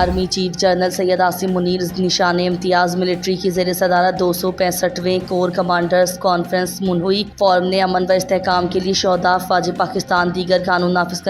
Army chief general Syed Asim Munir निशान इम्तियाज़ military की ज़ेर सदारत 265वें कोर कमांडर्स कॉन्फ्रेंस मुनहुई। फोरम ने अमन व इस्तेहकाम के लिए शोहदा फ़ौज पाकिस्तान, दीगर कानून नाफिज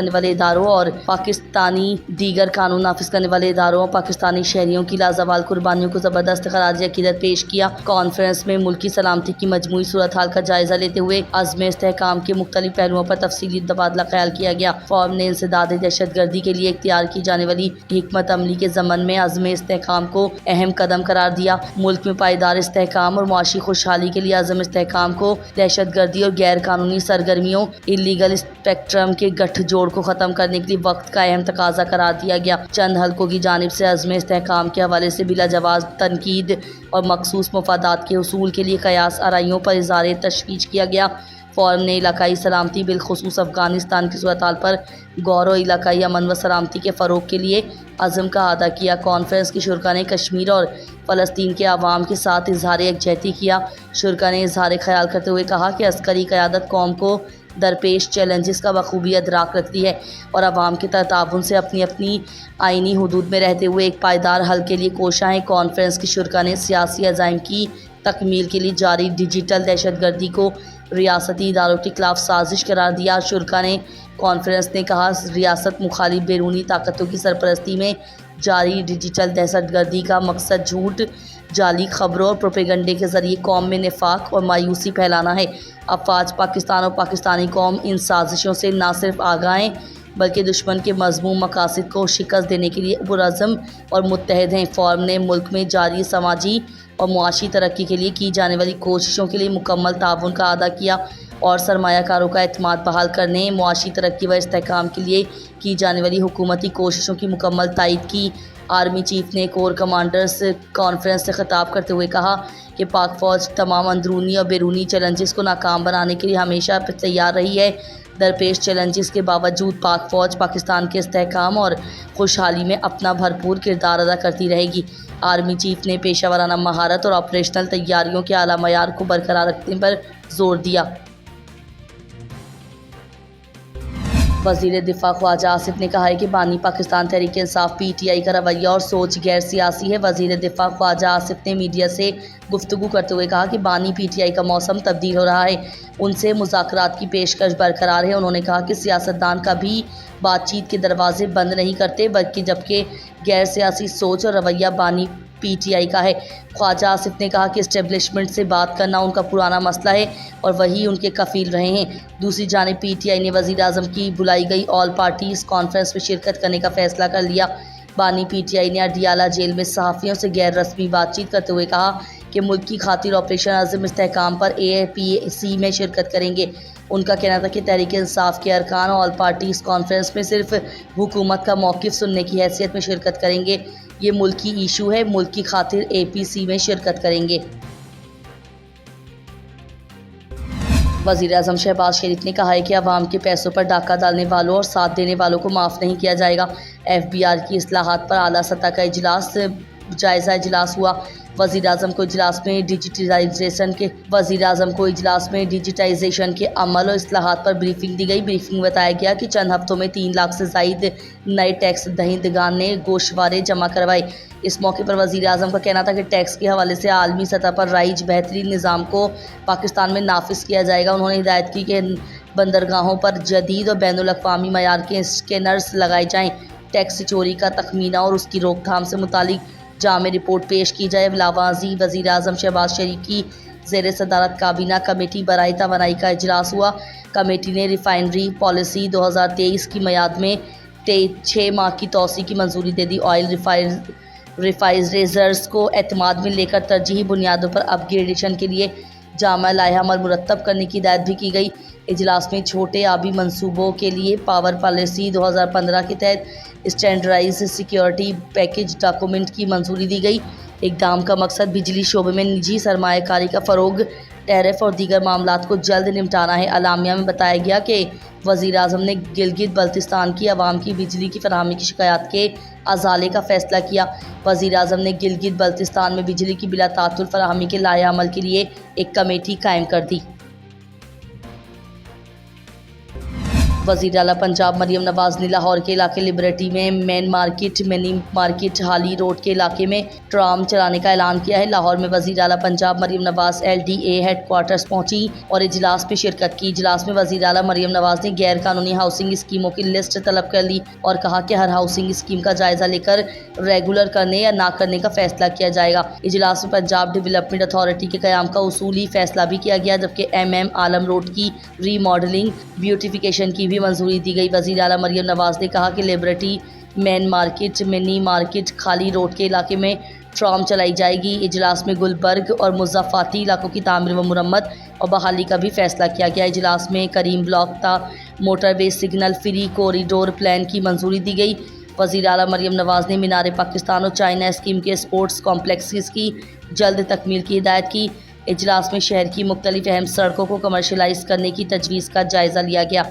करने वाले इदारों और पाकिस्तानी शहरियों की लाजवाल कुर्बानियों को ज़बरदस्त खराज अकीदत पेश किया। कॉन्फ्रेंस में मुल्की सलामती की मजमूई सूरत हाल का जायज़ा लेते हुए अज़्म इस्तेहकाम के मुख्तलिफ पहलुओं पर तफसीली तबादला ख्याल किया गया। फोरम ने इंसदाद दहशत गर्दी के लिए इख्तियार की जाने वाली हिकमत अमली के ज़मन में अज़्म इस्तेहकाम को अहम कदम करार दिया। मुल्क में पायदार इस्तेहकाम और मुआशी खुशहाली के लिए अज़्म इस्तेहकाम को दहशत गर्दी और गैर कानूनी सरगर्मियों इलीगल स्पेक्ट्रम के गठजोड़ को ख़त्म करने के लिए वक्त का अहम तकाजा करार दिया गया। चंद हल्कों की जानिब से अज़्म इस्तेहकाम के हवाले से बिला जवाज़ तनकीद और मखसूस मफादात के उसूल के लिए कयास आराइयों पर इज़हार तशवीश किया गया। फोरम ने इलाकाई सलामती बिलखुसूस अफ़गानिस्तान की सूरत हाल पर गौर और इलाकाई अमन व सलामती के फ़रोग के लिए अज़म का अदा किया। कॉन्फ्रेंस की शुरका ने कश्मीर और फ़लस्तीन के अवाम के साथ इज़हार यकजहती किया। शुरका ने इज़हार ख्याल करते हुए कहा कि अस्करी क़यादत कौम को दरपेश चैलेंजेस का बखूबी अदराक रखती है और अवाम के ताउन से अपनी अपनी आइनी हदूद में रहते हुए एक पायदार हल के लिए कोशा है। कॉन्फ्रेंस की शुरका ने सियासी अज़ाइम की तकमील के लिए जारी डिजिटल दहशत गर्दी को रियासती इदारों के खिलाफ साजिश करार दिया। शुरका ने कॉन्फ्रेंस ने कहा, रियासत मुखालिफ बैरूनी ताकतों की सरपरस्ती में जारी डिजिटल दहशत गर्दी का मकसद झूठ, जाली खबरों और प्रोपेगंडे के ज़रिए कौम में निफाक और मायूसी फैलाना है। अफवाज पाकिस्तान और पाकिस्तानी कौम इन साजिशों से न सिर्फ आगाह हैं बल्कि दुश्मन के मज़मूम मकासद को शिकस्त देने के लिए पुरअज़्म और मुत्तहद हैं। फोरम ने मुल्क में जारी समाजी और मुआशी तरक्की के लिए की जाने वाली कोशिशों के लिए मुकम्मल ताउन का अदा किया और सरमायाकारों का एतमाद बहाल करने, मुआशी तरक्की व इस्तेहकाम के लिए की जाने वाली हुकूमती कोशिशों की मुकम्मल तायद की। आर्मी चीफ ने कोर कमांडर्स कॉन्फ्रेंस से खिताब करते हुए कहा कि पाक फ़ौज तमाम अंदरूनी और बैरूनी चैलेंजेस को नाकाम बनाने के लिए हमेशा तैयार रही है। दरपेश चैलेंजेस के बावजूद पाक फ़ौज पाकिस्तान के इस्तेहकाम और खुशहाली में अपना भरपूर किरदार अदा करती रहेगी। आर्मी चीफ ने पेशा वाराना महारत और ऑपरेशनल तैयारियों के आला मयार को बरकरार रखने पर जोर दिया। वज़ीर दिफ़ा ख्वाजा आसिफ ने कहा है कि बानी पाकिस्तान तहरीक इंसाफ PTI का रवैया और सोच गैर सियासी है। वज़ीर दिफ़ा ख्वाजा आसिफ ने मीडिया से गुफ्तगू करते हुए कहा कि बानी PTI का मौसम तब्दील हो रहा है, उनसे मुज़ाकरात की पेशकश बरकरार है। उन्होंने कहा कि सियासतदान कभी बातचीत के दरवाजे बंद नहीं करते बल्कि जबकि गैर सियासी सोच और रवैया बानी PTI का है। ख्वाजा आसिफ ने कहा कि इस्टेब्लिशमेंट से बात करना उनका पुराना मसला है और वही उनके कफ़ील रहे हैं। दूसरी जानिब PTI ने वज़ीर आज़म की बुलाई गई ऑल पार्टीज़ कॉन्फ्रेंस में शिरकत करने का फ़ैसला कर लिया। बानी PTI ने अडियाला जेल में सहाफ़ियों से गैर रस्मी बातचीत करते हुए कहा कि मुल्क की खातिर ऑपरेशन अज़म इस्तेहकाम पर APC में शिरकत करेंगे। उनका कहना था कि तहरीक इंसाफ के अरकान ऑल पार्टीज़ कॉन्फ्रेंस में सिर्फ हुकूमत का मौक़िफ़ सुनने की हैसियत में शिरकत करेंगे। ये मुल्की इशू है, मुल्क की खातिर APC में शिरकत करेंगे। वज़ीर आज़म शहबाज शरीफ ने कहा है कि अवाम के पैसों पर डाका डालने वालों और साथ देने वालों को माफ़ नहीं किया जाएगा। FBR की इस्लाहात पर आला सतह का जायज़ा इजलास हुआ। वज़ीर आज़म को इजलास में डिजिटाइजेशन के अमल और इस्लाहात पर ब्रीफिंग दी गई। ब्रीफिंग में बताया गया कि चंद हफ्तों में 3 लाख से ज़ायद नए टैक्स दहिंदगान ने गोशवारे जमा करवाए। इस मौके पर वज़ीर आज़म का कहना था कि टैक्स के हवाले से आलमी सतह पर राइज बेहतरीन निज़ाम को पाकिस्तान में नाफिज किया जाएगा। उन्होंने हिदायत की कि बंदरगाहों पर जदीद और बैनुल-अक़वामी मयार के स्कैनर्स लगाए जाएँ, टैक्स चोरी का तखमीना और उसकी रोकथाम से मुतालिक जामे रिपोर्ट पेश की जाए। लावाजी वज़ीर आज़म शहबाज शरीफ की ज़ेर सदारत काबीना कमेटी बराए तवानाई का इजलास हुआ। कमेटी ने रिफाइनरी पॉलिसी 2023 की मियाद में 6 माह की तोसी की मंजूरी दे दी। ऑयल रिफाइनरीज़ को एतमाद में लेकर तरजीही बुनियादों पर अपग्रेडेशन के लिए जामा लाइहा अमल मुरतब करने की हिदायत भी की गई। इजलास में छोटे आबी मंसूबों के लिए पावर पॉलिसी 2015 के तहत स्टैंडर्डाइज्ड सिक्योरिटी पैकेज डॉक्यूमेंट की मंजूरी दी गई। इक़दाम का मकसद बिजली शोबे में निजी सरमायाकारी का फ़रोग, टैरिफ और दीगर मामलात को जल्द निपटाना है। अलामिया में बताया गया कि वज़ीर आज़म ने गिलगित बल्तिस्तान की आवाम की बिजली की फराहमी की शिकायत के अजाले का फ़ैसला किया। वज़ीर आज़म ने गिलगित बल्तिस्तान में बिजली की बिला तातुल फराहमी के लाया अमल के लिए एक कमेटी कायम कर दी। वज़ीर आला पंजाब मरियम नवाज़ ने लाहौर के इलाके लिबर्टी में मेन मार्केट, मिनी मार्केट, हाली रोड के इलाके में ट्राम चलाने का ऐलान किया है। लाहौर में वज़ीर आला पंजाब मरियम नवाज़ LDA हेडक्वार्टर्स पहुंची और इजलास में शिरकत की। इजलास में वज़ीर आला मरियम नवाज़ ने गैर कानूनी हाउसिंग स्कीमों की लिस्ट तलब कर ली और कहा कि हर हाउसिंग स्कीम का जायज़ा लेकर रेगुलर करने या ना करने का फैसला किया जाएगा। इजलास में पंजाब डेवलपमेंट अथॉरिटी के क़याम का उसूली फैसला भी किया गया, जबकि MM आलम रोड की रीमॉडलिंग ब्यूटिफिकेशन की भी मंजूरी दी गई। वज़ीर आला मरियम नवाज़ ने कहा कि liberty, main market, mini market, खाली रोड के इलाके में ट्राम चलाई जाएगी। इजलास में गुलबर्ग और मुज़फ़्फ़ाती इलाकों की तामीर व मुरम्मत और बहाली का भी फैसला किया गया। इजलास में करीम ब्लॉक ता motorway signal free corridor plan की मंजूरी दी गई। वज़ीर आला मरियम नवाज़ ने मीनार पाकिस्तान और चाइना स्कीम के स्पोर्ट्स कॉम्प्लेक्सेस की जल्द तकमील की हिदायत की। इजलास में शहर की मुख्तलिफ अहम सड़कों को कमर्शलाइज करने की तजवीज़ का जायज़ा लिया गया।